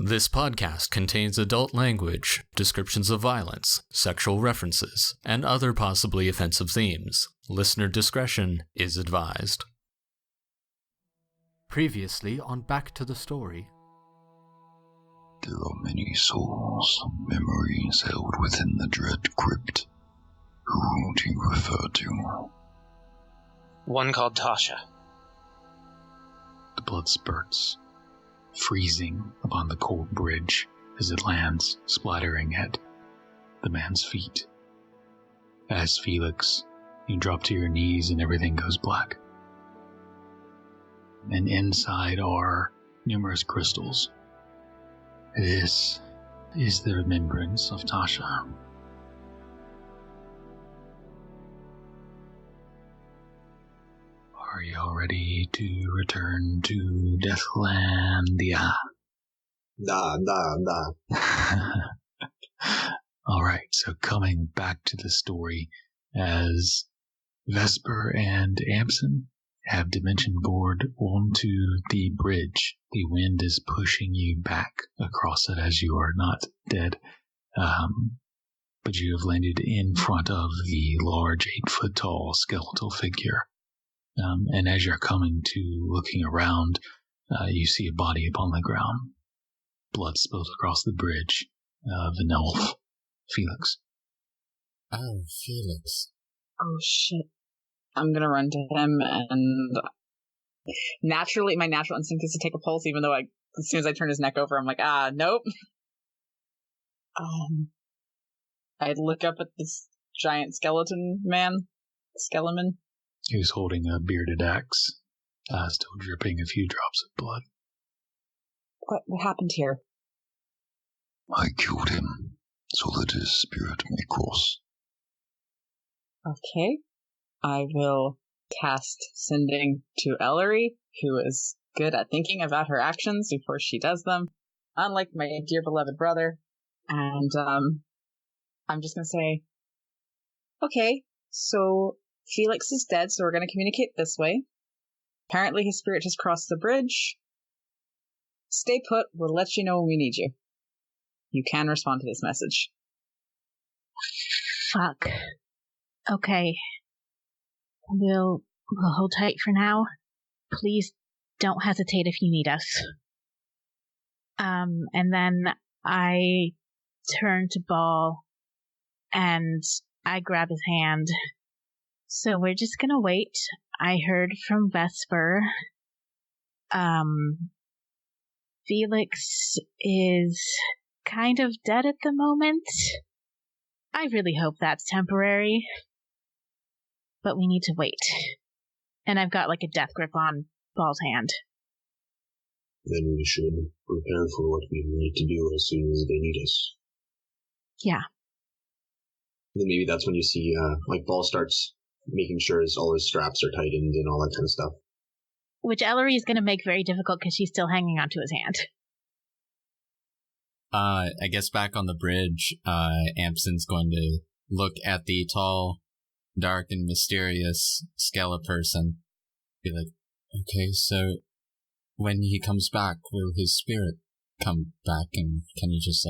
This podcast contains adult language, descriptions of violence, sexual references, and other possibly offensive themes. Listener discretion is advised. Previously on Back to the Story. There are many souls, memories held within the dread crypt. Who do you refer to? One called Tasha. The blood spurts, freezing upon the cold bridge as it lands, splattering at the man's feet. As Felix, you drop to your knees and everything goes black. And inside are numerous crystals. This is the remembrance of Tasha. Are y'all ready to return to Deathlandia? Nah. Alright, so coming back to the story, as Vesper and Amsen have dimension board onto the bridge. The wind is pushing you back across it as you are not dead. But you have landed in front of the large 8-foot tall skeletal figure. And as you're coming to looking around, you see a body upon the ground. Blood spilled across the bridge of an elf, Felix. Oh, Felix. Oh, shit. I'm gonna run to him, and naturally, my natural instinct is to take a pulse, even though as soon as I turn his neck over, I'm like, nope. I'd look up at this giant skeleton man. Skeleton. He was holding a bearded axe, still dripping a few drops of blood. What happened here? I killed him, so that his spirit may cross. Okay. I will cast Sending to Ellery, who is good at thinking about her actions before she does them, unlike my dear beloved brother. And I'm just going to say, okay, so Felix is dead, so we're going to communicate this way. Apparently his spirit has crossed the bridge. Stay put, we'll let you know when we need you. You can respond to this message. Fuck. Okay. We'll hold tight for now. Please don't hesitate if you need us. And then I turn to Ball and I grab his hand. So we're just gonna wait. I heard from Vesper. Felix is kind of dead at the moment. I really hope that's temporary. But we need to wait. And I've got like a death grip on Ball's hand. Then we should prepare for what we need to do as soon as they need us. Yeah. Then maybe that's when you see, Ball starts making sure all his straps are tightened and all that kind of stuff. Which Ellery is going to make very difficult because she's still hanging onto his hand. I guess back on the bridge, Amsen's going to look at the tall, dark and mysterious skeletal person. Be like, okay, so when he comes back, will his spirit come back, and can you just,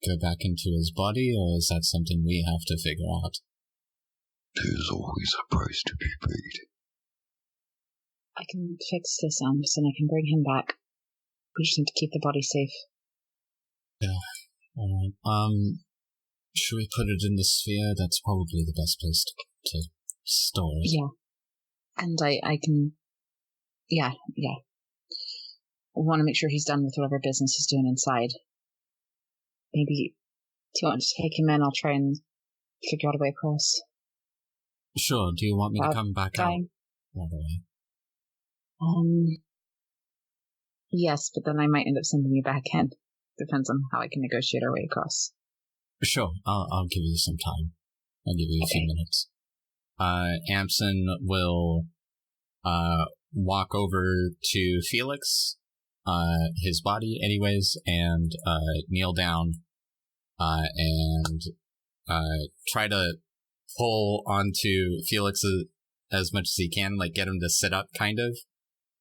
go back into his body, or is that something we have to figure out? There's always a price to be paid. I can fix this, Amsen. I can bring him back. We just need to keep the body safe. Yeah, alright. Should we put it in the sphere? That's probably the best place to store it. Yeah. And I can... Yeah. I want to make sure he's done with whatever business he's doing inside. Maybe... Do you want to take him in? I'll try and figure out a way across. Sure, do you want me to come back dying. out? Right away. Yes, but then I might end up sending you back in. Depends on how I can negotiate our way across. Sure, I'll give you some time. I'll give you a few minutes. Amsen will walk over to Felix, his body anyways, and kneel down and try to pull onto Felix as much as he can, get him to sit up, kind of,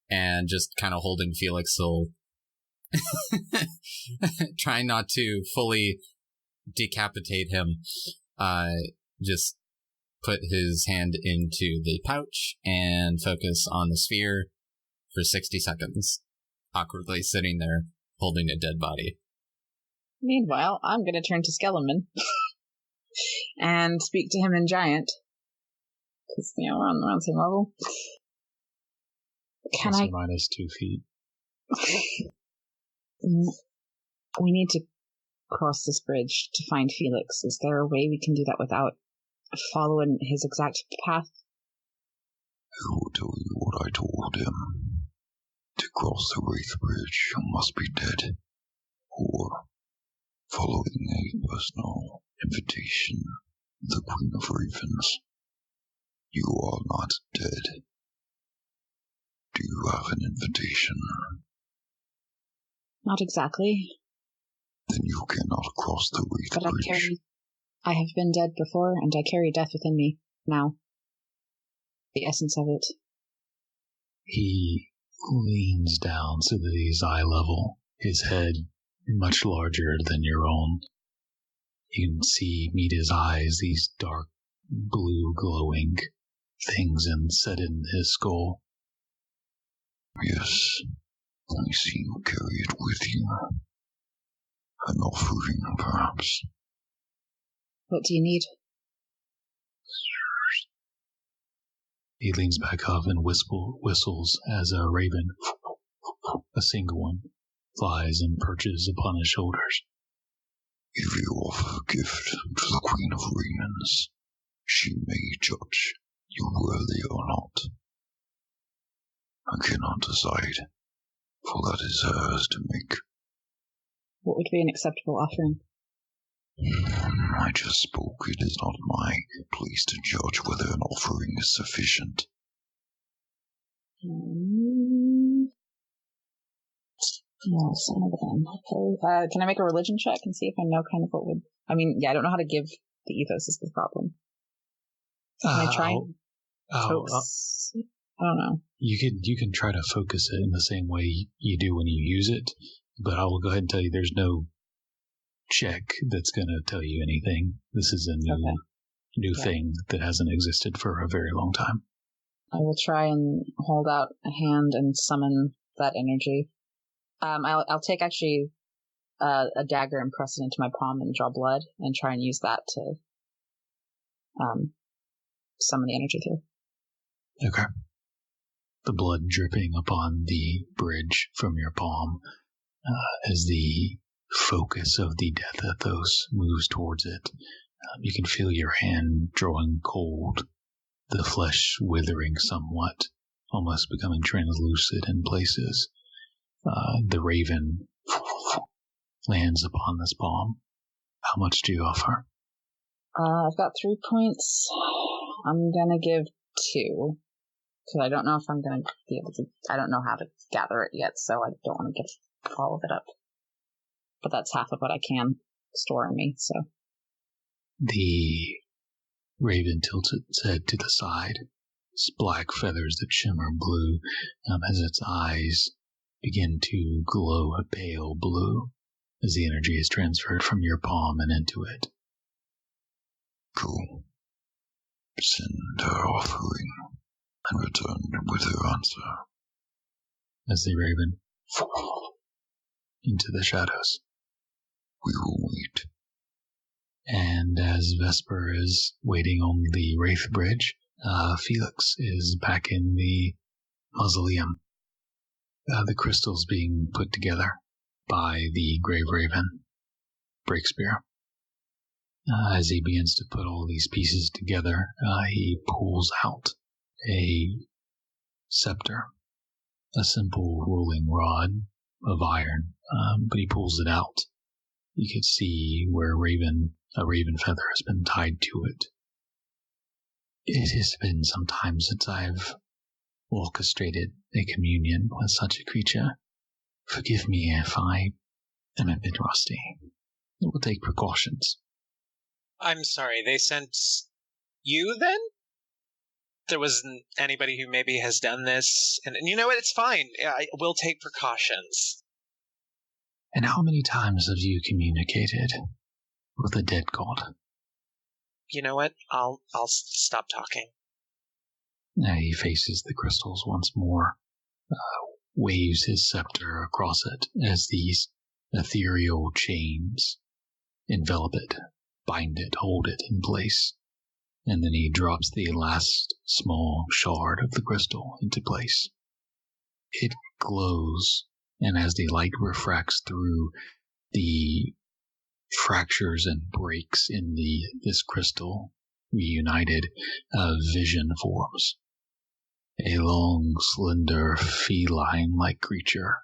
and just kind of holding Felix will trying not to fully decapitate him, just put his hand into the pouch and focus on the sphere for 60 seconds, awkwardly sitting there holding a dead body. Meanwhile, I'm going to turn to Skeleton and speak to him in Giant. Because, we're on the same level. Can I... minus 2 feet. We need to cross this bridge to find Felix. Is there a way we can do that without following his exact path? I will tell you what I told him. To cross the Wraith Bridge, you must be dead, or following a personal invitation of the Queen of Ravens. You are not dead. Do you have an invitation? Not exactly. Then you cannot cross the Wraith Bridge. I have been dead before, and I carry death within me now. The essence of it. He leans down so that he's eye level, his head much larger than your own. You can meet his eyes, these dark blue glowing things set in his skull. Yes, I see you carry it with you. An offering, perhaps. What do you need? He leans back up and whistles as a raven, a single one, flies and perches upon his shoulders. If you offer a gift to the Queen of Ravens, she may judge you worthy or not. I cannot decide, for that is hers to make. What would be an acceptable offering? I just spoke. It is not my place to judge whether an offering is sufficient. No, son of a gun. Okay. Can I make a religion check and see if I know kind of what would... I don't know how to give the ethos is the problem. Can I try and focus? I don't know. You can try to focus it in the same way you do when you use it, but I will go ahead and tell you there's no check that's going to tell you anything. This is a new thing that hasn't existed for a very long time. I will try and hold out a hand and summon that energy. I'll take actually a dagger and press it into my palm and draw blood and try and use that to summon the energy through. Okay. The blood dripping upon the bridge from your palm as the focus of the death ethos moves towards it. You can feel your hand drawing cold, the flesh withering somewhat, almost becoming translucent in places. The raven lands upon this palm. How much do you offer? I've got 3 points. I'm gonna give 2. Because I don't know if I'm gonna be able to... I don't know how to gather it yet, so I don't want to give all of it up. But that's half of what I can store in me, so... The raven tilts its head to the side, its black feathers that shimmer blue, as its eyes begin to glow a pale blue as the energy is transferred from your palm and into it. Cool. Send her offering and return with her answer. As the raven into the shadows. We will wait. And as Vesper is waiting on the Wraith Bridge, Felix is back in the mausoleum. The crystals being put together by the Grave Raven, Breakspear. As he begins to put all these pieces together, he pulls out a scepter, a simple rolling rod of iron, but he pulls it out. You could see where a raven feather has been tied to it. It has been some time since I've orchestrated a communion with such a creature. Forgive me if I am a bit rusty. It will take precautions. I'm sorry, they sent you then? There wasn't anybody who maybe has done this, and you know what, it's fine. We'll take precautions. And how many times have you communicated with the dead god? You know what? I'll stop talking. Now he faces the crystals once more, waves his scepter across it as these ethereal chains envelop it, bind it, hold it in place. And then he drops the last small shard of the crystal into place. It glows, and as the light refracts through the fractures and breaks in this crystal, reunited, a vision forms. A long, slender, feline-like creature,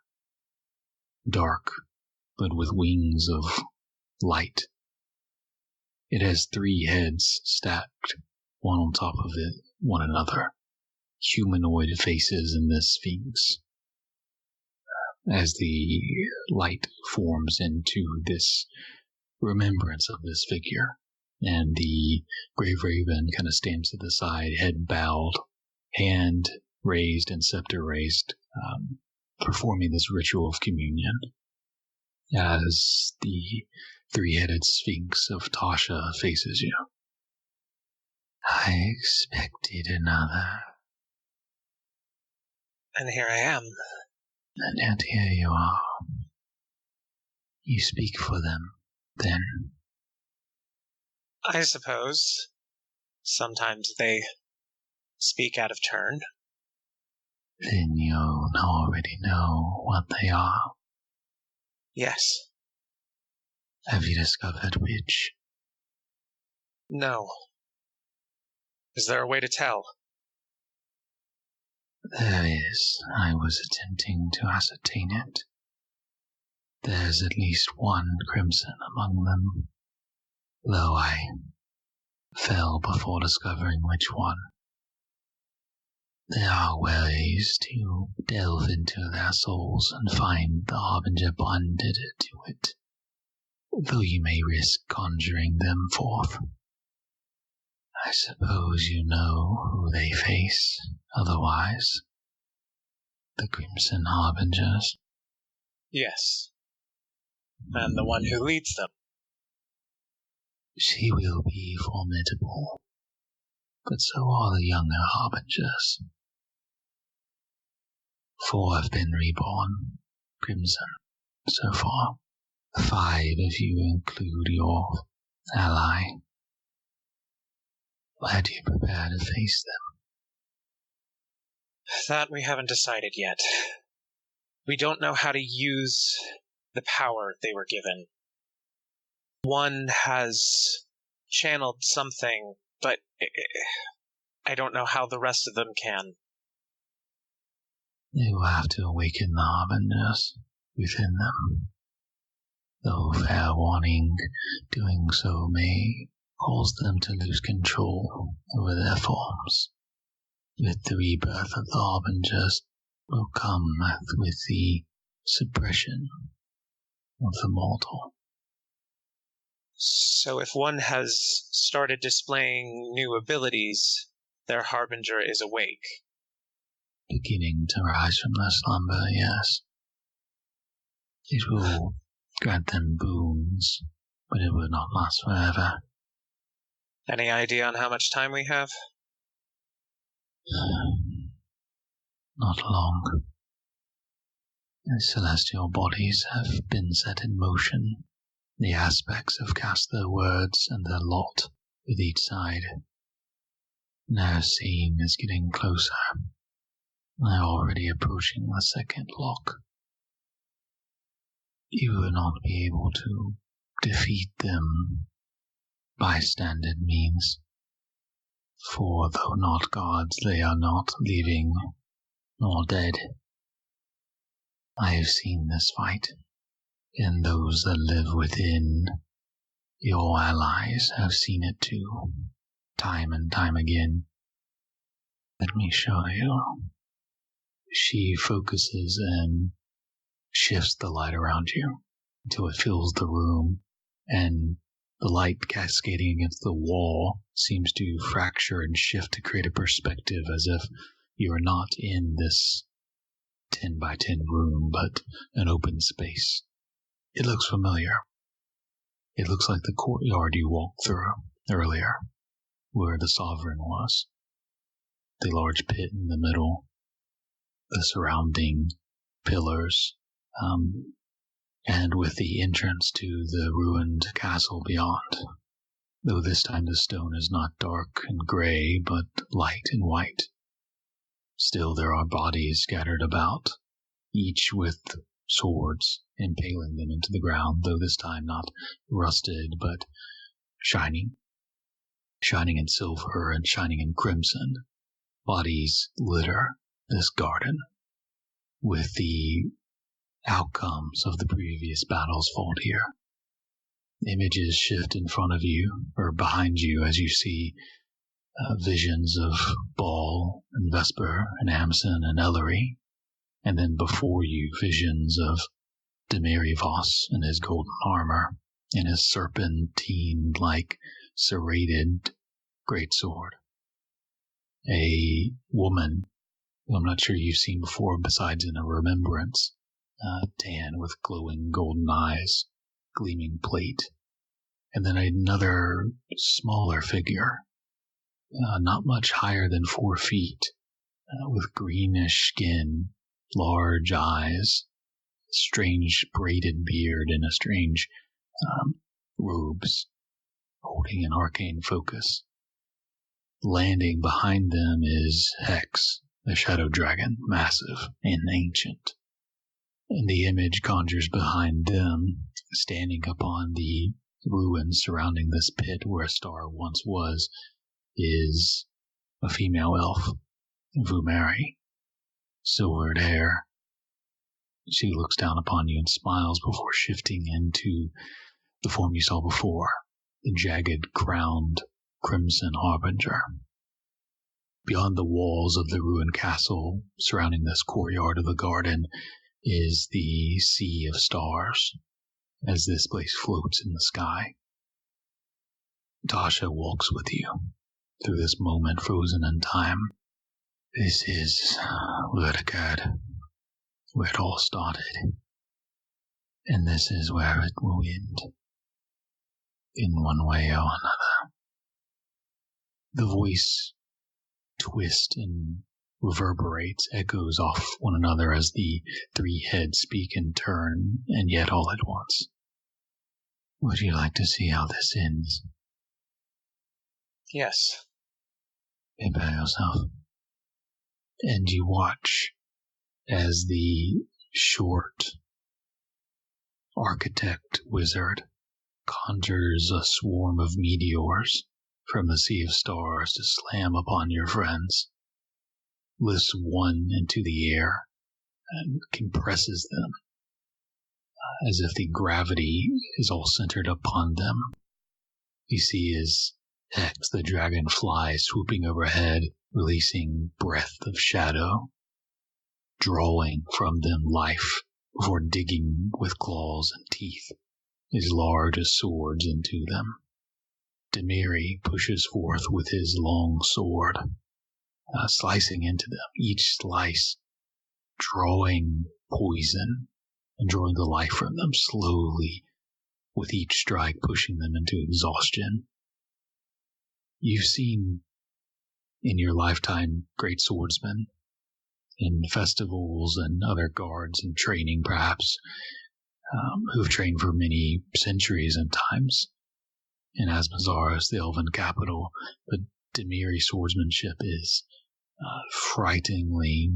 dark, but with wings of light. It has 3 heads stacked, one on top of one another, humanoid faces in this sphinx. As the light forms into this remembrance of this figure, and the Grave Raven kind of stands to the side, head bowed, hand raised and scepter raised, performing this ritual of communion, as the 3-headed sphinx of Tasha faces you. I expected another. And here I am. And yet here you are. You speak for them, then. I suppose. Sometimes they speak out of turn. Then you already know what they are. Yes. Have you discovered which? No. Is there a way to tell? There is. I was attempting to ascertain it. There's at least one crimson among them, though I fell before discovering which one. There are ways to delve into their souls and find the Harbinger bonded to it, though you may risk conjuring them forth. I suppose you know who they face, otherwise. The Crimson Harbingers. Yes. And the one who leads them. She will be formidable, but so are the younger Harbingers. 4 have been reborn, Crimson, so far. 5 if you include your ally. Where do you prepare to face them? That we haven't decided yet. We don't know how to use the power they were given. One has channeled something, but I don't know how the rest of them can. You will have to awaken the Harbingers within them. Though fair warning, doing so may cause them to lose control over their forms. With the rebirth of the Harbingers will come with the suppression of the mortal. So if one has started displaying new abilities, their Harbinger is awake. Beginning to rise from their slumber, yes. It will grant them boons, but it will not last forever. Any idea on how much time we have? Not long. The celestial bodies have been set in motion. The aspects have cast their words and their lot with each side. Their scene is getting closer. They're already approaching the second lock. You will not be able to defeat them by standard means, for though not gods, they are not living nor dead. I have seen this fight, and those that live within your allies have seen it too, time and time again. Let me show you. She focuses and shifts the light around you until it fills the room, and the light cascading against the wall seems to fracture and shift to create a perspective as if you are not in this 10 by 10 room, but an open space. It looks familiar. It looks like the courtyard you walked through earlier, where the sovereign was. The large pit in the middle, the surrounding pillars, and with the entrance to the ruined castle beyond. Though this time the stone is not dark and gray, but light and white. Still there are bodies scattered about, each with swords impaling them into the ground, though this time not rusted, but shining in silver and shining in crimson. Bodies litter this garden with the outcomes of the previous battles fought here. Images shift in front of you, or behind you, as you see visions of Ball and Vesper and Amsen and Ellery, and then before you visions of Demirivos in his golden armor and his serpentine-like serrated greatsword. A woman who I'm not sure you've seen before besides in a remembrance, tan with glowing golden eyes, gleaming plate, and then another smaller figure, not much higher than 4 feet, with greenish skin, large eyes, strange braided beard, and a strange robes, holding an arcane focus. Landing behind them is Hex, the shadow dragon, massive and ancient. And the image conjures behind them, standing upon the ruins surrounding this pit where a star once was, is a female elf, Vumeri, silvered hair. She looks down upon you and smiles before shifting into the form you saw before, the jagged, crowned, crimson harbinger. Beyond the walls of the ruined castle, surrounding this courtyard of the garden, is the sea of stars, as this place floats in the sky. Tasha walks with you through this moment frozen in time. This is Vertigad, where it all started, and this is where it will end, in one way or another. The voice twists and reverberates, echoes off one another as the 3 heads speak in turn, and yet all at once. Would you like to see how this ends? Yes. Prepare yourself. And you watch as the short architect wizard conjures a swarm of meteors from the sea of stars to slam upon your friends, lifts one into the air and compresses them, as if the gravity is all centered upon them. You see as Hex, the dragon, flies swooping overhead, releasing breath of shadow, drawing from them life before digging with claws and teeth as large as swords into them. Demiri pushes forth with his long sword, slicing into them, each slice drawing poison and drawing the life from them slowly, with each strike pushing them into exhaustion. You've seen in your lifetime great swordsmen in festivals and other guards in training, perhaps, who've trained for many centuries and times in Asmazaris, the elven capital, but Demiri swordsmanship is frighteningly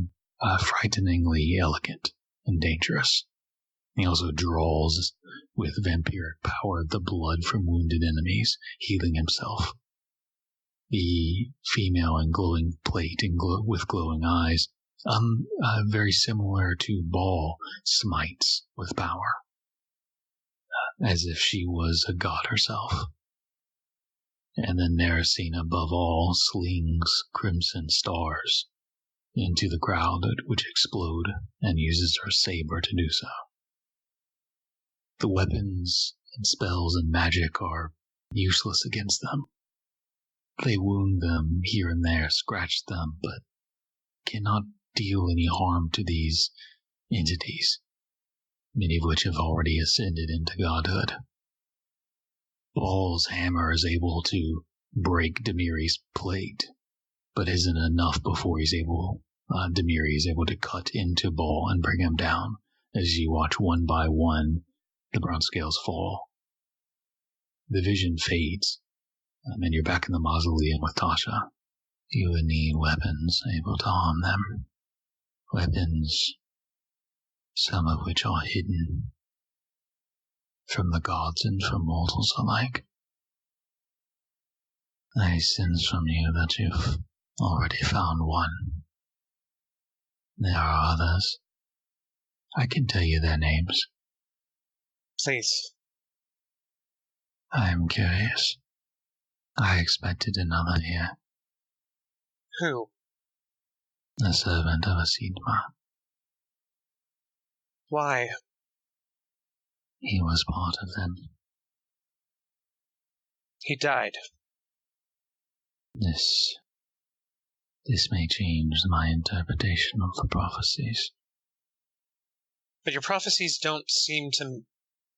elegant and dangerous. He also draws with vampiric power the blood from wounded enemies, healing himself. The female in glowing plate and with glowing eyes, very similar to Ball, smites with power, as if she was a god herself. And then Narasina, above all, slings crimson stars into the crowd, which explode, and uses her saber to do so. The weapons and spells and magic are useless against them. They wound them here and there, scratch them, but cannot deal any harm to these entities. many of which have already ascended into godhood. Ball's hammer is able to break Demiri's plate, but isn't enough before Demiri is able to cut into Ball and bring him down as you watch one by one the bronze scales fall. The vision fades, and you're back in the mausoleum with Tasha. You would need weapons able to harm them. Weapons, some of which are hidden from the gods and from mortals alike. I sense from you that you've already found one. There are others. I can tell you their names. Please. I am curious. I expected another here. Who? A servant of Asidma. Why? He was part of them. He died. This may change my interpretation of the prophecies. But your prophecies don't seem to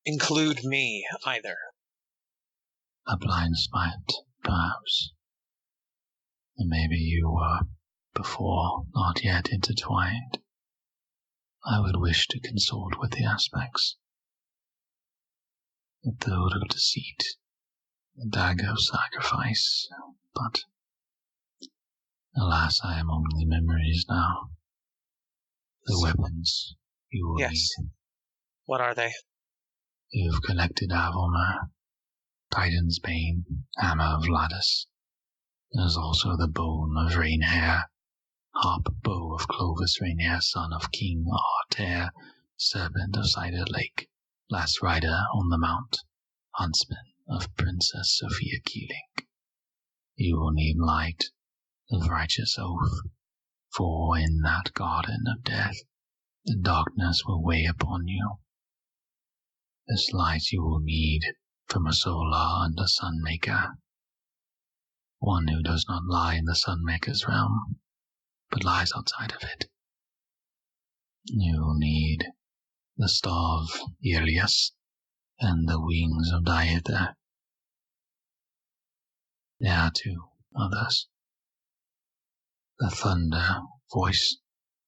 include me either. A blind spot, perhaps. And maybe you were, before, not yet intertwined. I would wish to consult with the aspects. The throat of deceit, the dagger of sacrifice, but alas, I am only memories now. The weapons you will need. What are they? You have collected Avelmer, Titan's Bane, Hammer of Lattice. There's also the bone of Rainhair, harp bow of Clovis Rainier, son of King Artair, serpent of Cider Lake, last rider on the mount, huntsman of Princess Sophia Keeling. You will need light of righteous oath, for in that garden of death, the darkness will weigh upon you. This light you will need from a solar and a sunmaker, one who does not lie in the sunmaker's realm, but lies outside of it. You will need the star of Ilias and the wings of Diether. There are two others. The thunder voice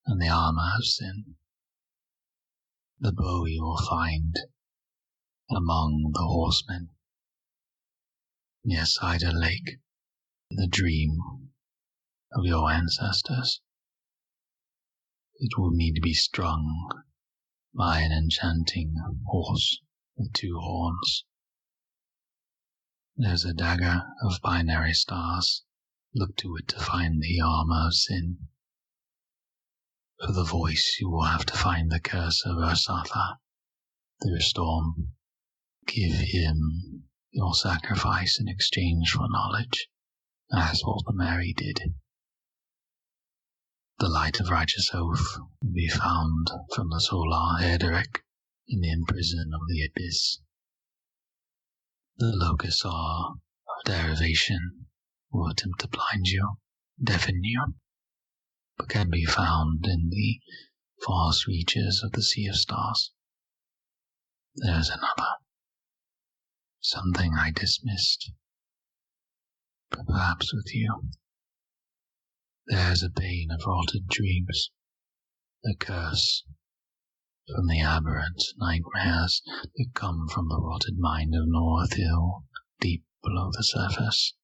and the armor of sin. The bow you will find among the horsemen near Cider Lake, the dream of your ancestors. It will need to be strung by an enchanting horse with two horns. There's a dagger of binary stars. Look to it to find the armor of sin. For the voice you will have to find the curse of Ursatha through storm. Give him your sacrifice in exchange for knowledge, as Mary did. The light of righteous oath will be found from the solar Ederic in the imprison of the abyss. The locus of derivation will attempt to blind you, deafen you, but can be found in the vast reaches of the Sea of Stars. There's another. Something I dismissed, but perhaps with you. There's a bane of rotted dreams, a curse from the aberrant nightmares that come from the rotted mind of Northhill, deep below the surface.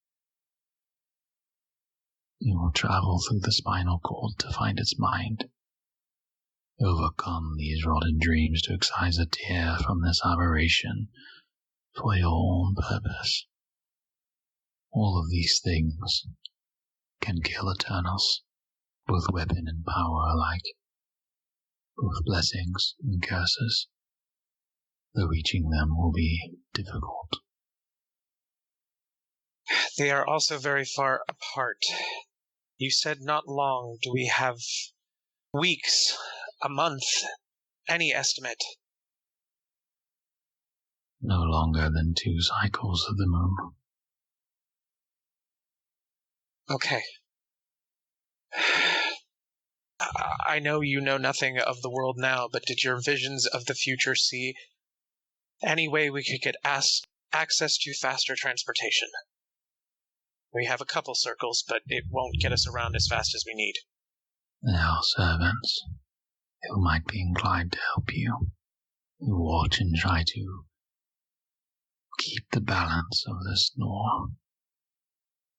You will travel through the spinal cord to find its mind. Overcome these rotted dreams to excise a tear from this aberration for your own purpose. All of these things can kill Eternals, both weapon and power alike, both blessings and curses, though reaching them will be difficult. They are also very far apart. You said not long. Do we have weeks, a month, any estimate? No longer than 2 cycles of the moon. Okay. I know you know nothing of the world now, but did your visions of the future see any way we could get access to faster transportation? We have a couple circles, but it won't get us around as fast as we need. There are servants who might be inclined to help you, who watch and try to keep the balance of the snore.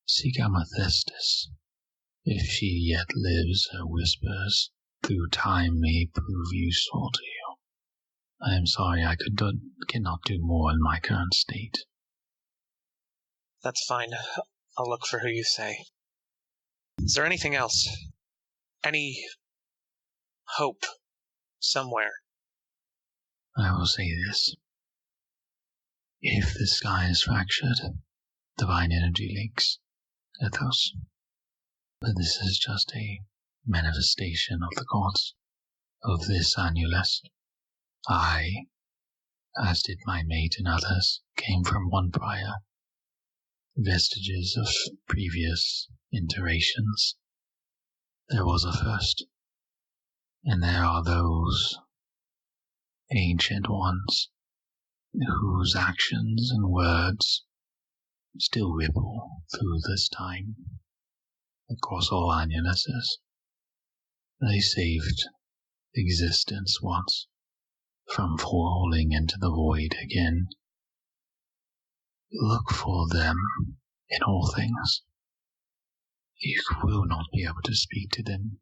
Seek Amethystis. If she yet lives, her whispers through time may prove useful to you. I am sorry I cannot do more in my current state. That's fine. I'll look for who you say. Is there anything else? Any hope somewhere? I will say this. If the sky is fractured, divine energy leaks. Ethos. But this is just a manifestation of the gods. Of this Annulus, I, as did my mate and others, came from one prior. Vestiges of previous iterations. There was a first, and there are those ancient ones whose actions and words still ripple through this time across all Annuluses. They saved existence once from falling into the void again. Look for them in all things. You will not be able to speak to them.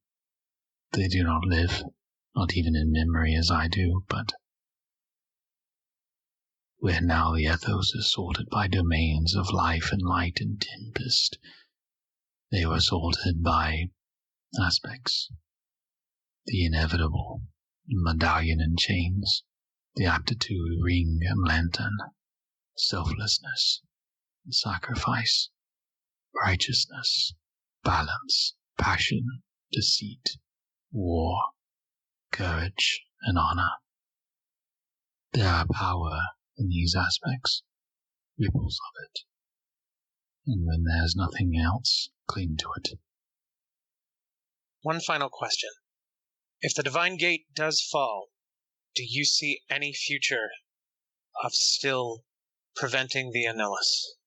They do not live, not even in memory as I do, but where now the ethos is sorted by domains of life and light and tempest, they were sorted by aspects. The inevitable, medallion and chains, the aptitude, ring and lantern, selflessness, sacrifice, righteousness, balance, passion, deceit, war, courage, and honor. There are power in these aspects, ripples of it, and when there's nothing else, cling to it. One final question. If the Divine Gate does fall, do you see any future of still preventing the Annulus?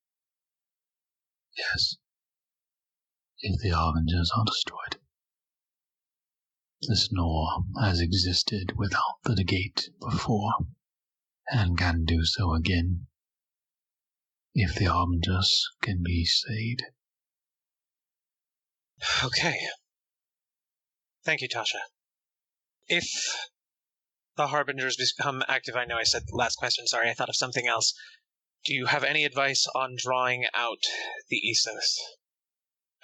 Yes. If the Arbingers are destroyed. The snore has existed without the gate before, and can do so again, if the Arbingers can be saved. Okay. Thank you, Tasha. If the Harbingers become active, I know I said last question, sorry, I thought of something else. Do you have any advice on drawing out the Essos?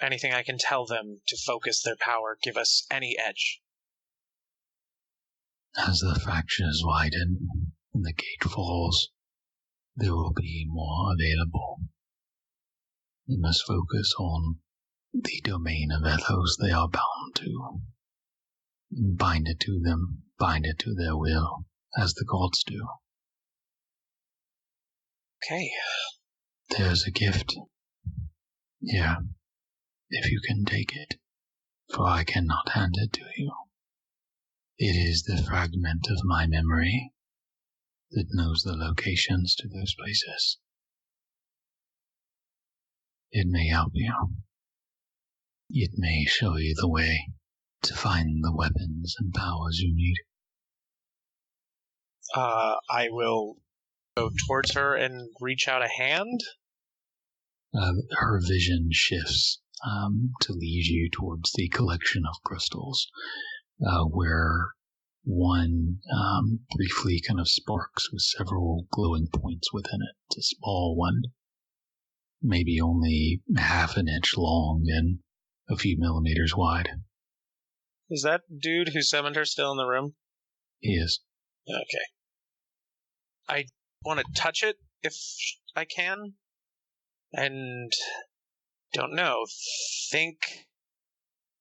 Anything I can tell them to focus their power, give us any edge? As the fractures widen and the gate falls, there will be more available. They must focus on the domain of ethos they are bound to. Bind it to them, bind it to their will, as the gods do. Okay. There's a gift. Here, if you can take it, for I cannot hand it to you. It is the fragment of my memory that knows the locations to those places. It may help you. It may show you the way to find the weapons and powers you need. I will go towards her and reach out a hand. Her vision shifts to lead you towards the collection of crystals, where one briefly kind of sparks with several glowing points within it. It's a small one, maybe only half an inch long and a few millimeters wide. Is that dude who summoned her still in the room? He is. Okay. I want to touch it if I can. And don't know. Think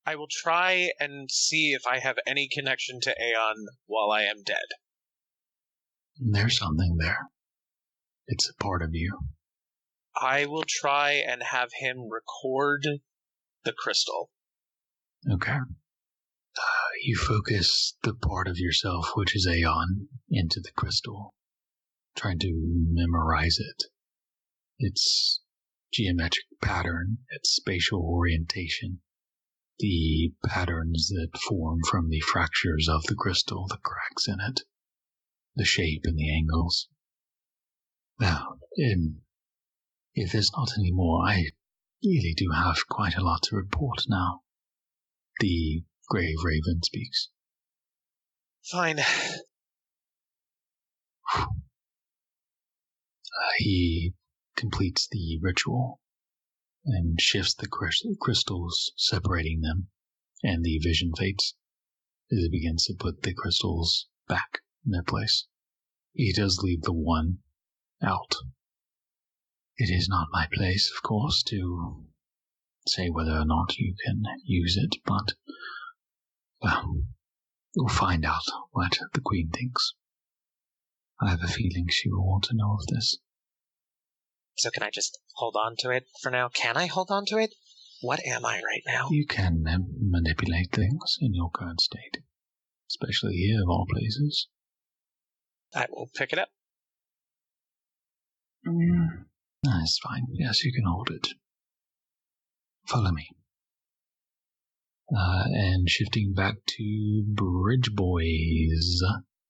I will try and see if I have any connection to Aeon while I am dead. There's something there. It's a part of you. I will try and have him record the crystal. Okay. You focus the part of yourself, which is Aeon, into the crystal, trying to memorize it. Its geometric pattern, its spatial orientation, the patterns that form from the fractures of the crystal, the cracks in it, the shape and the angles. Now, if there's not any more, I really do have quite a lot to report now. The Grave Raven speaks. Fine. He completes the ritual and shifts the crystals, separating them, and the vision fades as he begins to put the crystals back in their place. He does leave the one out. It is not my place, of course, to say whether or not you can use it, but, well, we'll find out what the Queen thinks. I have a feeling she will want to know of this. So can I just hold on to it for now? Can I hold on to it? What am I right now? You can manipulate things in your current state, especially here of all places. I will pick it up. That's fine. Yes, you can hold it. Follow me. And shifting back to Bridge Boys.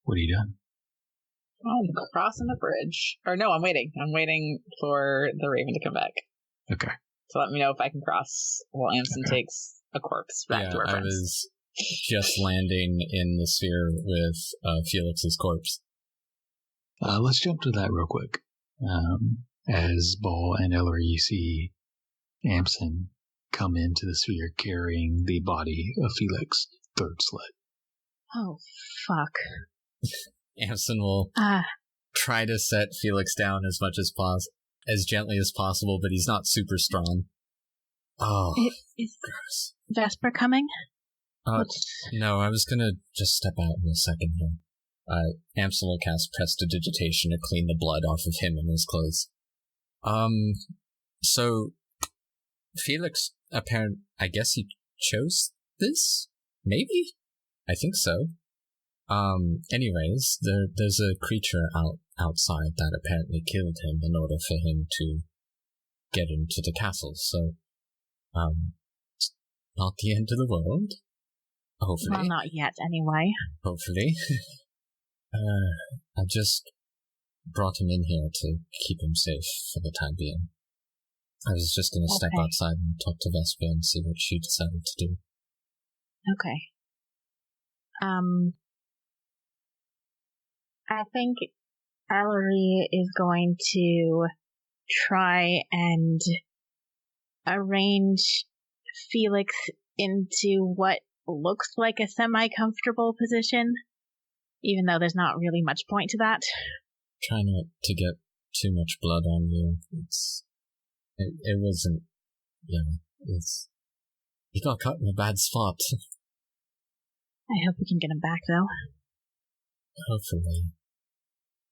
What are you doing? I'm crossing the bridge. Or no, I'm waiting. I'm waiting for the Raven to come back. Okay. So let me know if I can cross while Amsen takes a corpse back to our friends. I was just landing in the sphere with Felix's corpse. Let's jump to that real quick. As Ball and Ellery see Amsen come into the sphere carrying the body of Felix, third slit. Oh, fuck. Amsen will try to set Felix down as gently as possible, but he's not super strong. Oh, is gross. Vesper coming? No, I was gonna just step out in a second here. Amsen will cast Prestidigitation to clean the blood off of him and his clothes. So Felix, I guess he chose this? Maybe? I think so. Anyways, there's a creature outside that apparently killed him in order for him to get into the castle, so, it's not the end of the world. Hopefully. Well, not yet, anyway. Hopefully. I just brought him in here to keep him safe for the time being. I was just gonna step outside and talk to Vesper and see what she decided to do. Okay. I think Ellery is going to try and arrange Felix into what looks like a semi-comfortable position, even though there's not really much point to that. Try not to get too much blood on you. It wasn't, he got cut in a bad spot. I hope we can get him back, though. Hopefully.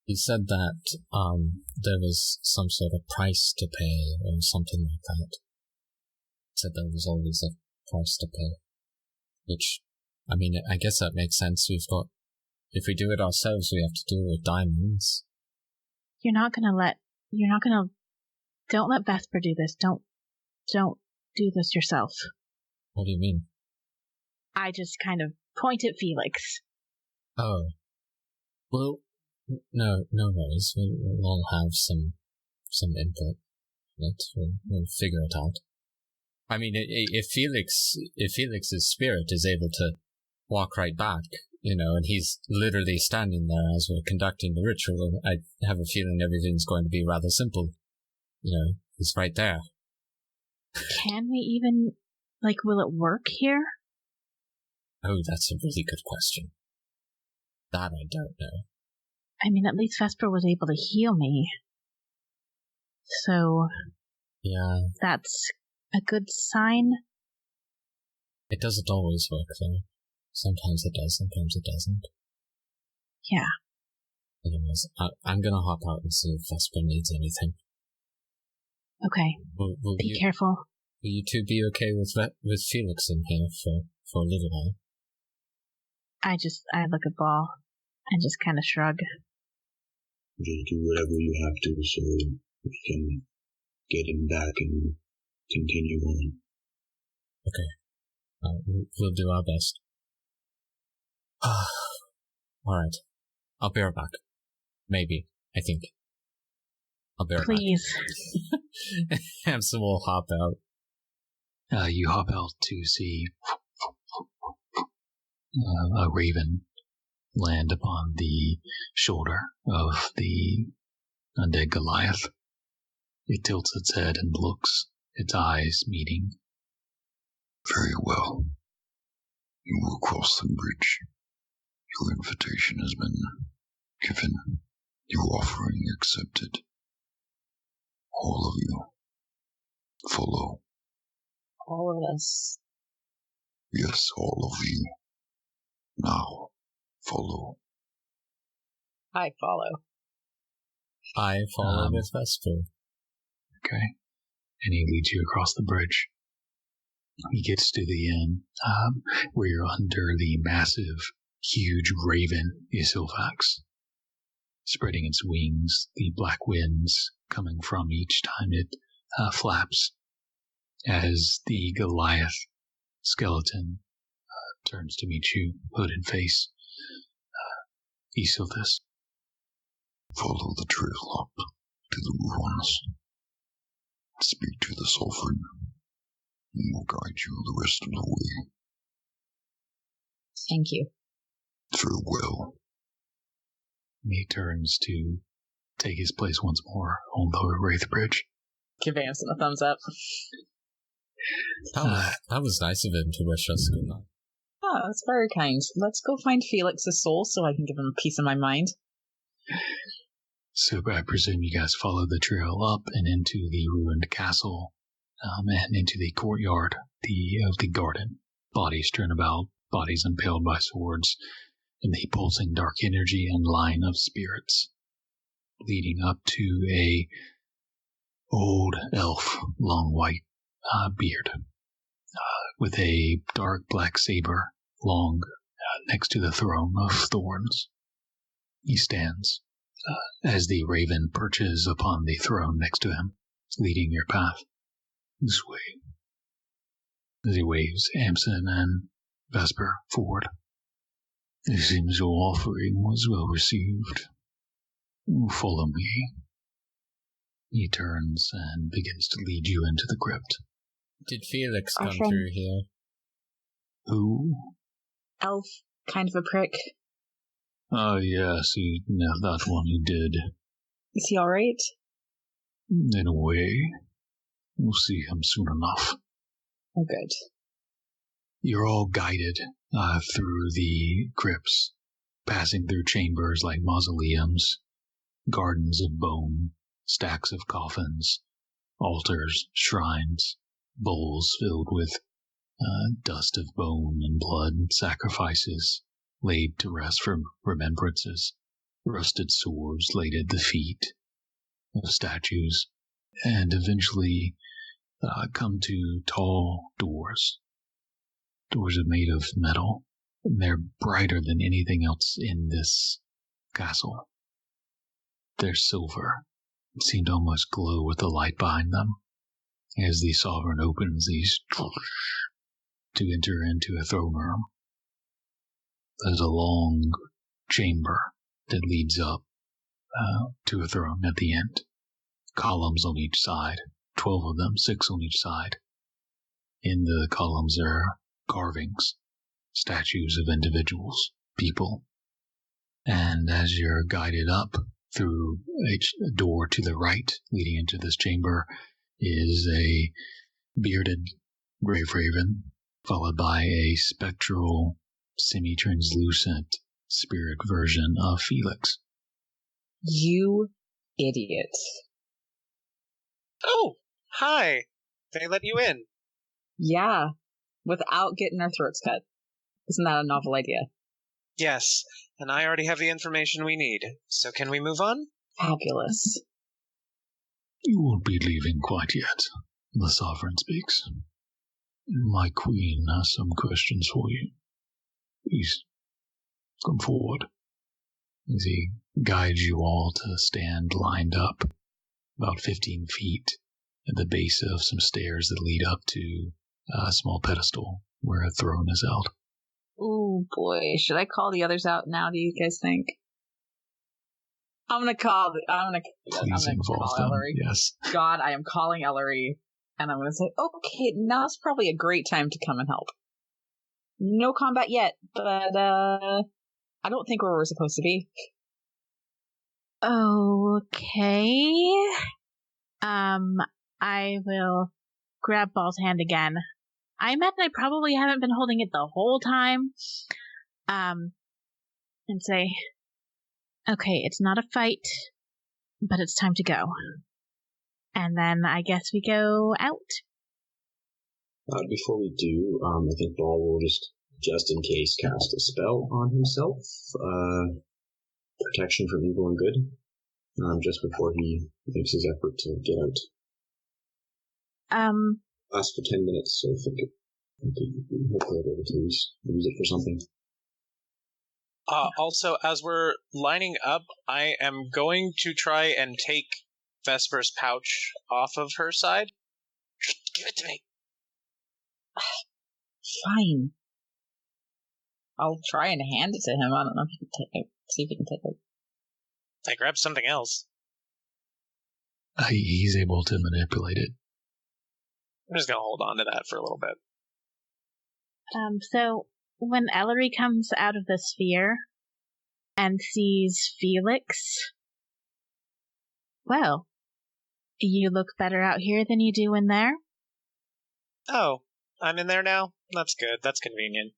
He said that, there was some sort of price to pay, or something like that. Said there was always a price to pay. Which, I mean, I guess that makes sense. If we do it ourselves, we have to do it with diamonds. Don't let Vesper do this. Don't do this yourself. What do you mean? I just kind of point at Felix. Oh. Well, no worries. We'll all have some input in it. We'll figure it out. I mean, if Felix's spirit is able to walk right back, and he's literally standing there as we're conducting the ritual, I have a feeling everything's going to be rather simple. He's right there. Can we even, will it work here? Oh, that's a really good question. That I don't know. I mean, at least Vesper was able to heal me. So... yeah. That's a good sign. It doesn't always work, though. Sometimes it does, sometimes it doesn't. Yeah. Anyways, I'm gonna hop out and see if Vesper needs anything. Okay. Be careful. Will you two be okay with Felix in here for a little while? I look at Ball and just kind of shrug. Just do whatever you have to so we can get him back and continue on. Okay. We'll do our best. Alright. I'll be right back. Maybe. I think. I'll be right Please. back. Amsen will hop out. You hop out to see a raven land upon the shoulder of the undead Goliath. It tilts its head and looks, its eyes meeting. Very well. You will cross the bridge. Your invitation has been given. Your offering accepted. All of you. Follow. All of us. Yes, all of you. Now, follow. I follow. I follow with Vesper. Okay. And he leads you across the bridge. He gets to the inn, where you're under the massive, huge raven Isilvax, spreading its wings, the black winds coming from each time it flaps, as the Goliath skeleton turns to meet you, hooded face. Isilthus. Follow the trail up to the ruins. Speak to the sovereign, and we'll guide you the rest of the way. Thank you. Farewell. He turns to take his place once more on the Wraith Bridge. Give Amsen a thumbs up. That was nice of him to wish us good night. Oh, that's very kind. Let's go find Felix's soul so I can give him a piece of my mind. So I presume you guys follow the trail up and into the ruined castle, and into the courtyard of the garden. Bodies strewn about, bodies impaled by swords, and the pulsing dark energy and line of spirits, leading up to a old elf, long white beard, with a dark black saber, long next to the throne of thorns. He stands as the raven perches upon the throne next to him, leading your path. This way. As he waves Amsen and Vesper forward. It seems your offering was well received. Follow me. He turns and begins to lead you into the crypt. Did Felix Our come friend. through here? Who? Elf, kind of a prick. Oh, yes, that one he did. Is he alright? In a way. We'll see him soon enough. Oh, good. You're all guided through the crypts, passing through chambers like mausoleums, gardens of bone, stacks of coffins, altars, shrines, bowls filled with dust of bone and blood, sacrifices laid to rest for remembrances, rusted swords laid at the feet of statues, and eventually come to tall doors. Doors are made of metal, and they're brighter than anything else in this castle. They're silver, seem to almost glow with the light behind them, as the sovereign opens these to enter into a throne room. There's a long chamber that leads up to a throne at the end. Columns on each side, 12 of them, 6 on each side. In the columns are carvings, statues of individuals, people. And as you're guided up through a door to the right, leading into this chamber, is a bearded grave raven, followed by a spectral, semi-translucent spirit version of Felix. You idiot. Oh, hi. They let you in. Yeah, without getting our throats cut. Isn't that a novel idea? Yes, and I already have the information we need. So can we move on? Fabulous. You won't be leaving quite yet, the sovereign speaks. My queen has some questions for you. Please, Come forward. As he guides you all to stand lined up about 15 feet at the base of some stairs that lead up to a small pedestal where a throne is held. Oh boy, should I call the others out now, do you guys think? I'm gonna call Ellery. Yes. God, I am calling Ellery, and I'm gonna say, okay, now's probably a great time to come and help. No combat yet, but I don't think we're supposed to be. Okay. I will grab Ball's hand again. I imagine I probably haven't been holding it the whole time. And say, okay, it's not a fight, but it's time to go. And then I guess we go out. Before we do, I think Ball will just in case, cast a spell on himself. Protection from evil and good. Just before he makes his effort to get out. Lasts for 10 minutes, so I think hopefully I'll be able to use it for something. Also, as we're lining up, I am going to try and take Vesper's pouch off of her side. Just give it to me. Fine. I'll try and hand it to him. I don't know if you can take it. See if you can take it. I grabbed something else. He's able to manipulate it. I'm just going to hold on to that for a little bit. So when Ellery comes out of the sphere and sees Felix, well, you look better out here than you do in there. Oh, I'm in there now? That's good. That's convenient.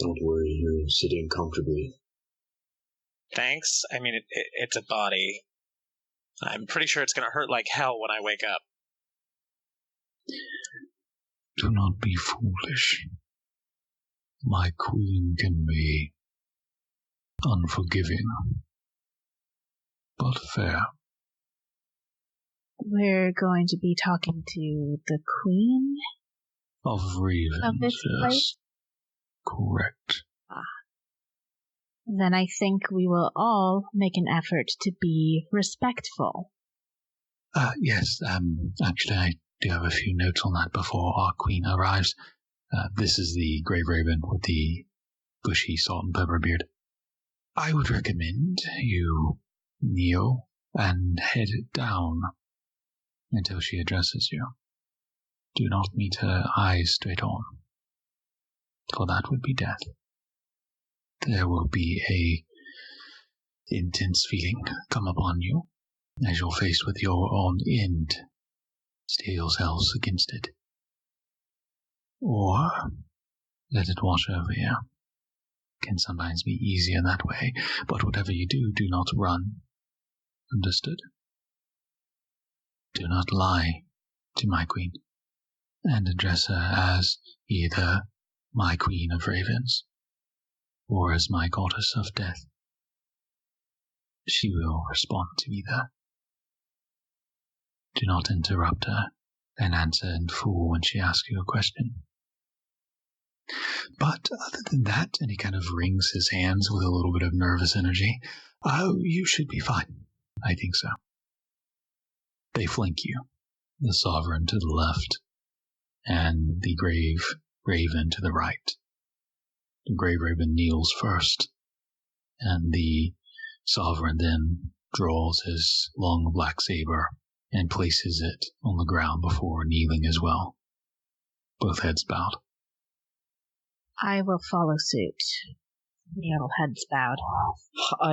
Don't worry, you're sitting comfortably. Thanks. I mean, it's a body. I'm pretty sure it's going to hurt like hell when I wake up. Do not be foolish. My queen can be unforgiving, but fair. We're going to be talking to the queen Of Ravens, of this yes. place? Correct. Then I think we will all make an effort to be respectful. Yes, actually I do have a few notes on that before our queen arrives. This is the Grey Raven with the bushy salt and pepper beard. I would recommend you kneel and head down until she addresses you. Do not meet her eyes straight on, for that would be death. There will be a intense feeling come upon you as you're faced with your own end steel yourselves against it. Or let it wash over you. Can sometimes be easier that way, but whatever you do, do not run. Understood? Do not lie to my queen, and address her as either my queen of ravens, or as my goddess of death. She will respond to either. Do not interrupt her and answer in full when she asks you a question. But other than that, and he kind of wrings his hands with a little bit of nervous energy, you should be fine. I think so. They flank you, the sovereign to the left, and the grave raven to the right. The grave raven kneels first, and the sovereign then draws his long black saber and places it on the ground before kneeling as well. Both heads bowed. I will follow suit. The little heads bowed.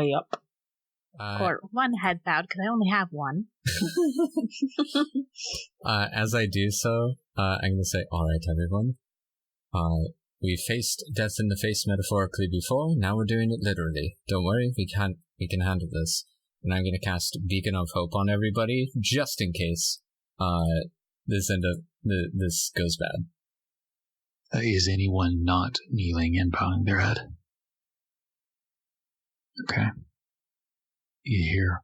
Yup. Or one head bowed, because I only have one. As I do so, I'm going to say, alright everyone, we faced death in the face metaphorically before, now we're doing it literally. Don't worry, we can handle this. And I'm going to cast Beacon of Hope on everybody, just in case this goes bad. Is anyone not kneeling and bowing their head? Okay. You hear.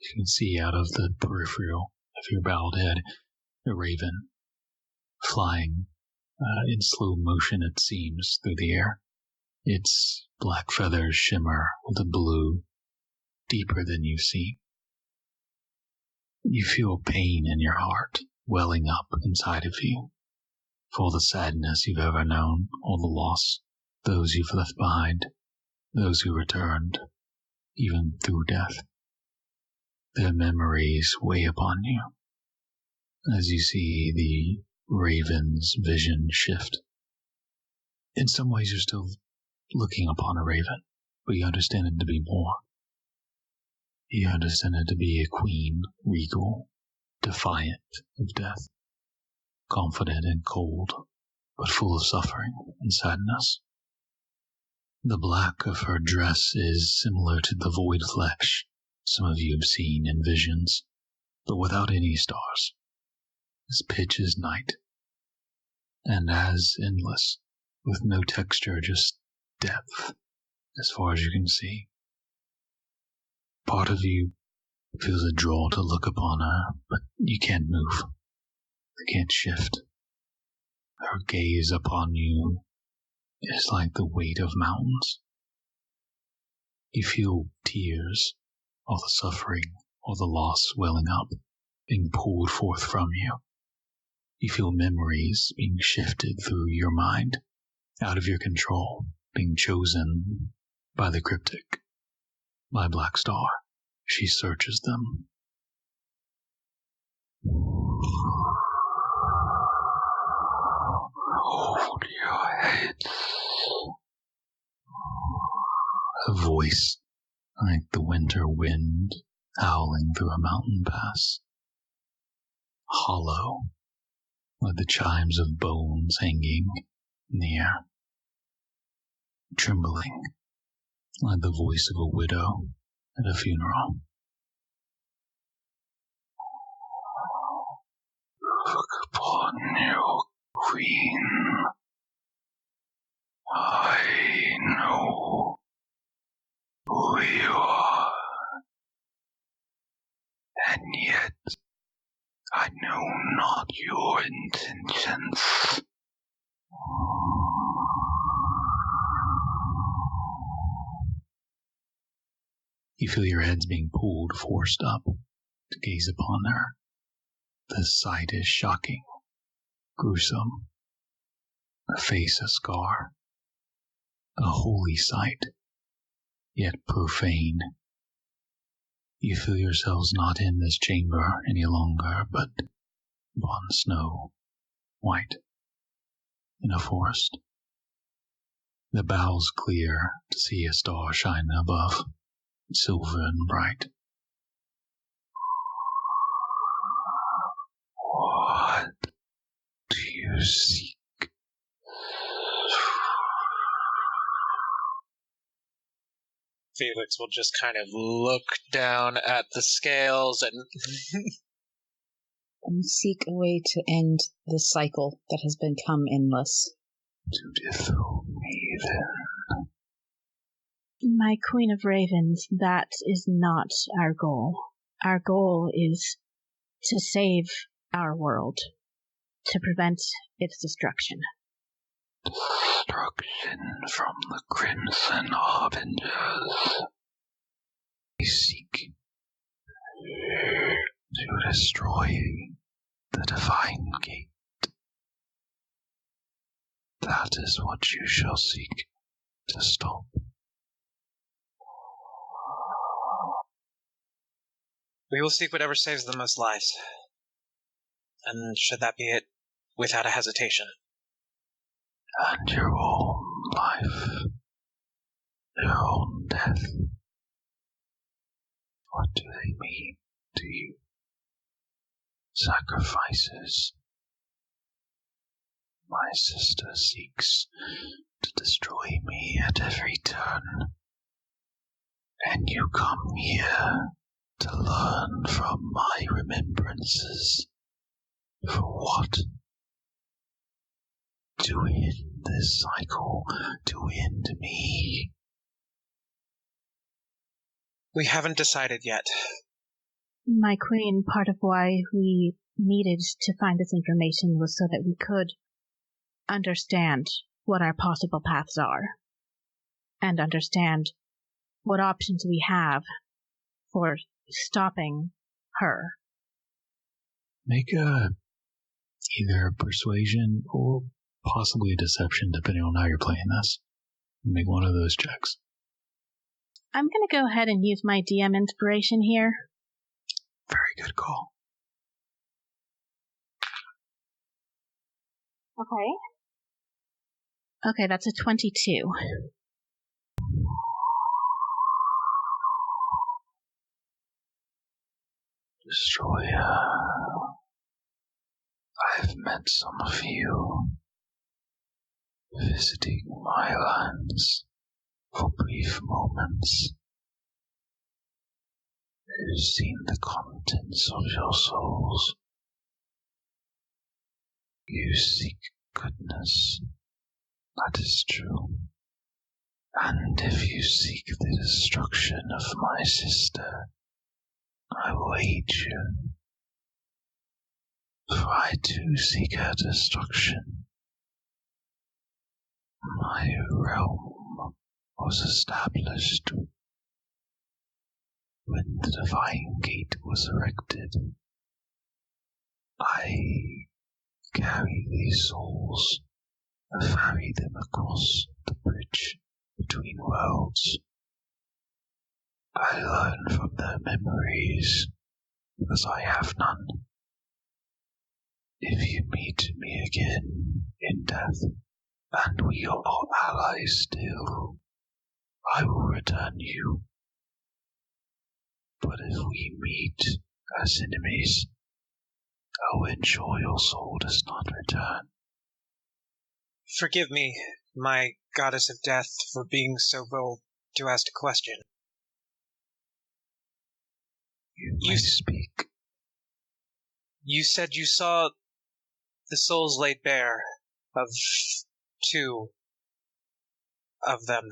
You can see out of the peripheral of your bowed head a raven flying in slow motion, it seems, through the air. Its black feathers shimmer with a blue deeper than you see. You feel pain in your heart welling up inside of you for all the sadness you've ever known, all the loss, those you've left behind, those who returned, even through death. Their memories weigh upon you as you see the raven's vision shift. In some ways, you're still looking upon a raven, but you understand it to be more. You understand it to be a queen, regal, defiant of death, confident and cold, but full of suffering and sadness. The black of her dress is similar to the void flesh some of you have seen in visions, but without any stars, as pitch as night, and as endless, with no texture, just depth, as far as you can see. Part of you feels a draw to look upon her, but you can't move. You can't shift. Her gaze upon you is like the weight of mountains. You feel tears, all the suffering, all the loss welling up, being pulled forth from you. You feel memories being shifted through your mind, out of your control, being chosen by the cryptic, by Black Star. She searches them. Hold your heads. A voice like the winter wind howling through a mountain pass. Hollow, like the chimes of bones hanging in the air. Trembling, like the voice of a widow at a funeral. Look upon your queen. I know who you are, and yet I know not your intentions. You feel your heads being pulled, forced up to gaze upon her. The sight is shocking, gruesome. Her face a scar, a holy sight, yet profane. You feel yourselves not in this chamber any longer, but upon snow, white, in a forest. The boughs clear to see a star shine above, silver and bright. What do you seek? Felix will just kind of look down at the scales and seek a way to end the cycle that has become endless. To dethrone me, then. My Queen of Ravens, that is not our goal. Our goal is to save our world, to prevent its destruction. Destruction from the Crimson Harbingers. They seek to destroy the Divine Gate. That is what you shall seek to stop. we will seek whatever saves the most lives. And should that be it, without a hesitation. And your own life, your own death. What do they mean to you? Sacrifices. My sister seeks to destroy me at every turn. And you come here to learn from my remembrances. For what? To end this cycle, to end me. We haven't decided yet. My Queen, part of why we needed to find this information was so that we could understand what our possible paths are and understand what options we have for stopping her. Make either a persuasion or possibly a deception, depending on how you're playing this. Make one of those checks. I'm going to go ahead and use my DM inspiration here. Very good call. Okay, that's a 22. Destroyer, I've met some of you visiting my lands for brief moments. You've seen the contents of your souls. You seek goodness, that is true. And if you seek the destruction of my sister, I will aid you. For I too seek her destruction. My realm was established when the Divine Gate was erected. I carry these souls and ferry them across the bridge between worlds. I learn from their memories, because I have none. If you meet me again in death, and we are allies still, I will return you. But if we meet as enemies, I will ensure your soul does not return. Forgive me, my goddess of death, for being so bold to ask a question. You may speak. You said you saw the souls laid bare of 2 of them.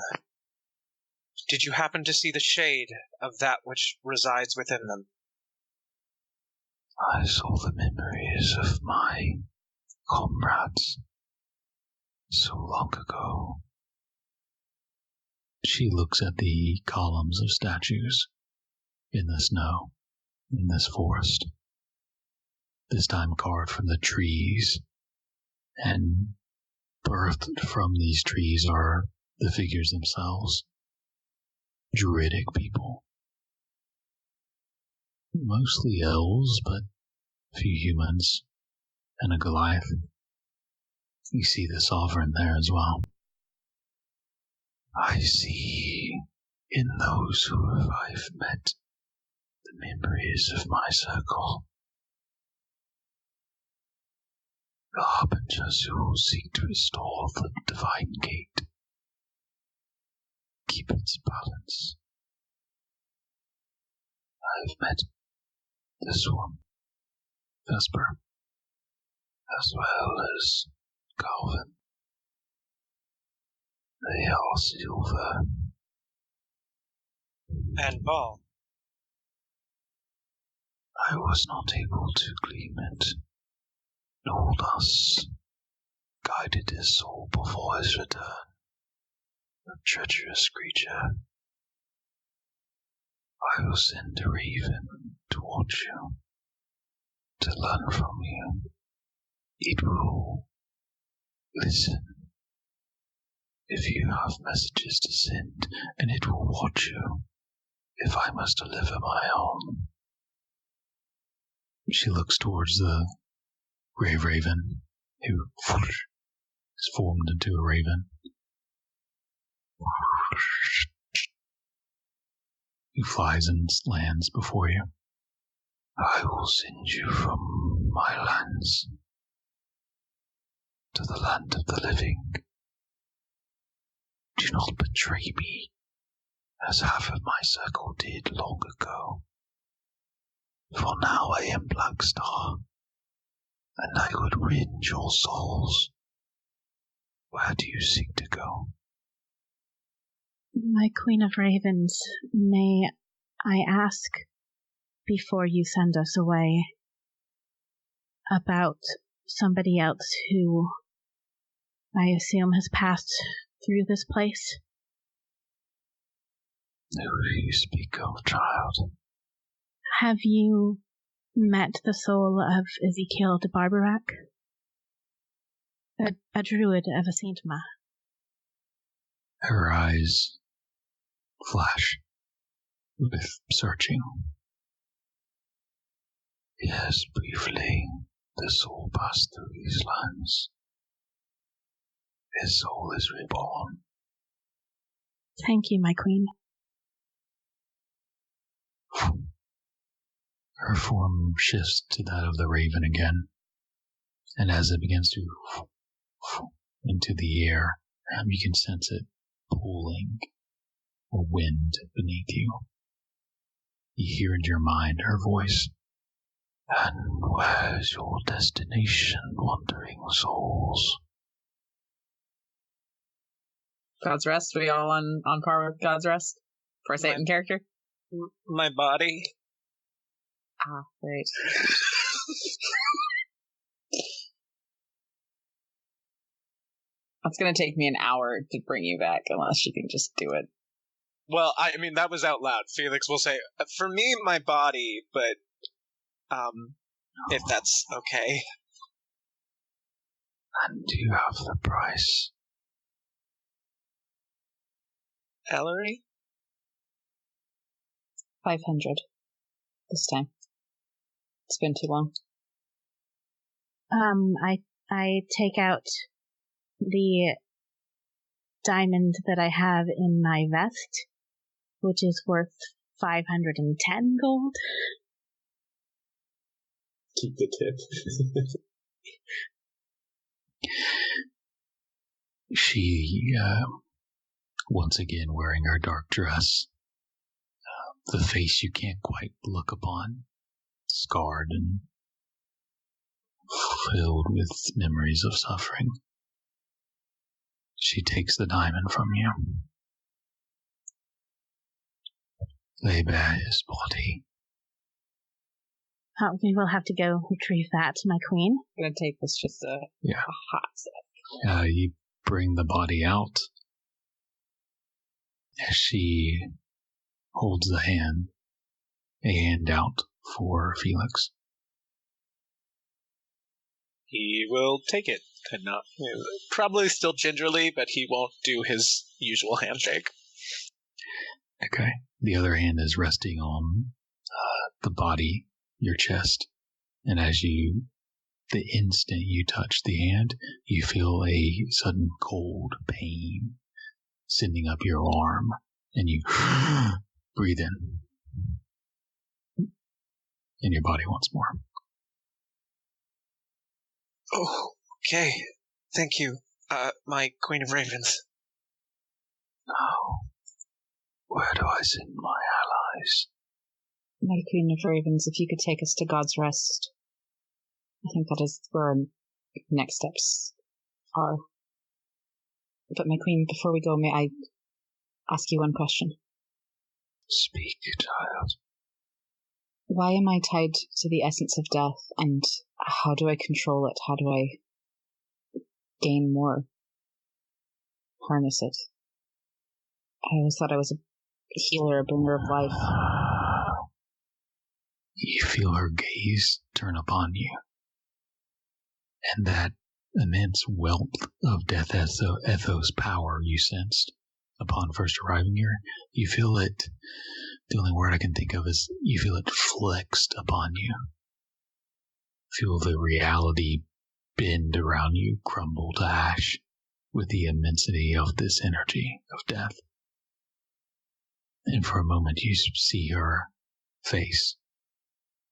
Did you happen to see the shade of that which resides within them? I saw the memories of my comrades so long ago. She looks at the columns of statues in the snow, in this forest, this time carved from the trees, and birthed from these trees are the figures themselves. Druidic people. Mostly elves, but a few humans, and a Goliath. You see the sovereign there as well. I see in those who I've met the memories of my circle. The harbingers who will seek to restore the Divine Gate. Keep its balance. I've met this one, Vesper, as well as Calvin. They are silver. And Ball. I was not able to glean it, nor thus guided his soul before his return. A treacherous creature. I will send a raven to watch you, to learn from you. It will listen if you have messages to send, and it will watch you if I must deliver my own. She looks towards the grave raven, who is formed into a raven. Who flies and lands before you. I will send you from my lands to the land of the living. Do not betray me, as half of my circle did long ago. For now I am Blackstar, and I would rend your souls. Where do you seek to go? My Queen of Ravens, may I ask, before you send us away, about somebody else who I assume has passed through this place? Who do you speak of, child? Have you met the soul of Ezekiel de Barbarac? A druid of Asintma. Her eyes flash with searching. Yes, briefly, the soul passed through these lands. His soul is reborn. Thank you, my queen. Her form shifts to that of the raven again, and as it begins to into the air, you can sense it pulling a wind beneath you. You hear in your mind her voice. And where's your destination, wandering souls? God's Rest? We all on par with God's Rest? For a Satan character? My body. Ah, right. It's going to take me an hour to bring you back, unless you can just do it. Well, I mean, that was out loud. Felix will say, for me, my body, but, if that's okay. And you have the price. Ellery? 500 this time. It's been too long. I take out the diamond that I have in my vest, which is worth 510 gold. Keep the tip. She, once again wearing her dark dress, the face you can't quite look upon, scarred and filled with memories of suffering. She takes the diamond from you. Lay bare his body. We will have to go retrieve that, my queen. I'm going to take this just a hot sec. You bring the body out. As she holds a hand out for Felix. He will take it, and not probably still gingerly, but he won't do his usual handshake. Okay. The other hand is resting on the body, your chest, and the instant you touch the hand, you feel a sudden cold pain sending up your arm, and you breathe in your body once more. Oh, okay. Thank you, my Queen of Ravens. Now, where do I send my allies? My Queen of Ravens, if you could take us to God's Rest. I think that is where our next steps are. But my Queen, before we go, may I ask you one question? Speak, child. Why am I tied to the essence of death, and how do I control it? How do I gain more? Harness it? I always thought I was a healer, a bringer of life. You feel her gaze turn upon you, and that immense wealth of death ethos power you sensed upon first arriving here, you feel it. The only word I can think of is you feel it flexed upon you. Feel the reality bend around you, crumble to ash with the immensity of this energy of death. And for a moment you see her face,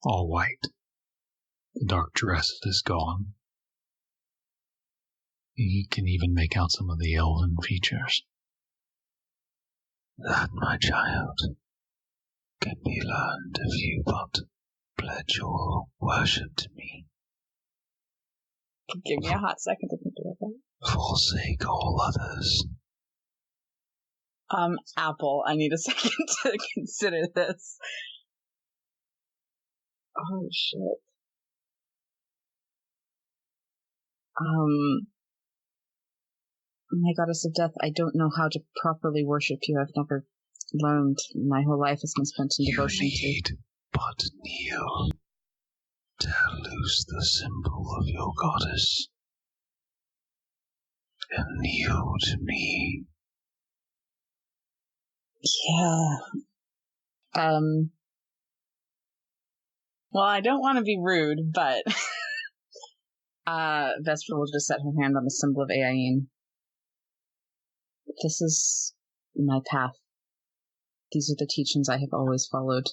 all white. The dark dress is gone. You can even make out some of the elven features. That, my child, can be learned if you but pledge your worship to me. Give me a hot second to think about that. Forsake all others. Apple, I need a second to consider this. Oh, shit. My goddess of death, I don't know how to properly worship you. I've never learned. My whole life has been spent in devotion You need but kneel to lose the symbol of your goddess. And kneel to me. Yeah. Well, I don't want to be rude, but Vesper will just set her hand on the symbol of Ayin. This is my path. These are the teachings I have always followed.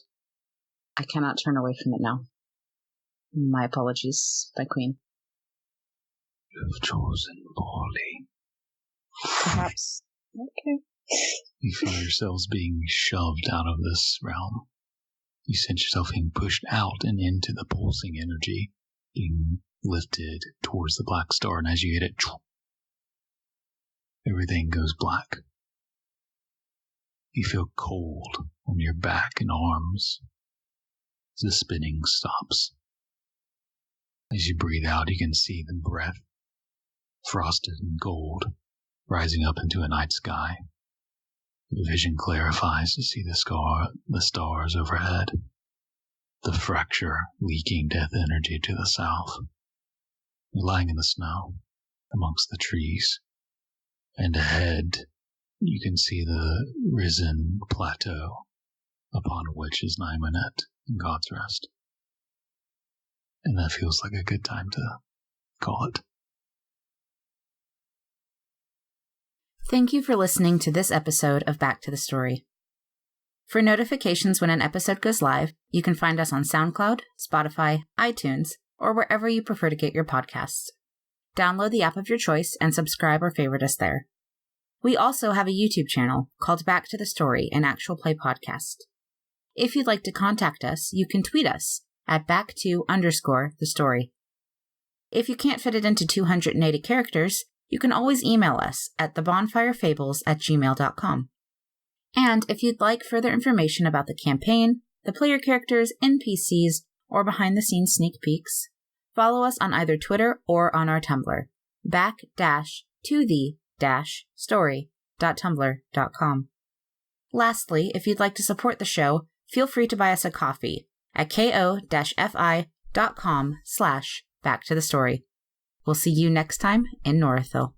I cannot turn away from it now. My apologies, my queen. You have chosen poorly. Perhaps. Okay. You feel yourselves being shoved out of this realm. You sense yourself being pushed out and into the pulsing energy, being lifted towards the black star, and as you hit it, everything goes black. You feel cold on your back and arms as the spinning stops. As you breathe out, you can see the breath, frosted in gold, rising up into a night sky. The vision clarifies to see the stars overhead, the fracture leaking death energy to the south. You're lying in the snow amongst the trees, and ahead you can see the risen plateau upon which is Nymonet and God's Rest. And that feels like a good time to call it. Thank you for listening to this episode of Back to the Story. For notifications when an episode goes live, you can find us on SoundCloud, Spotify, iTunes, or wherever you prefer to get your podcasts. Download the app of your choice and subscribe or favorite us there. We also have a YouTube channel called Back to the Story, an actual play podcast. If you'd like to contact us, you can tweet us at back2_the_story. If you can't fit it into 280 characters, you can always email us at thebonfirefables@gmail.com. And if you'd like further information about the campaign, the player characters, NPCs, or behind-the-scenes sneak peeks, follow us on either Twitter or on our Tumblr, back-to-the-story.tumblr.com. Lastly, if you'd like to support the show, feel free to buy us a coffee at ko-fi.com/backtothestory. We'll see you next time in Norithville.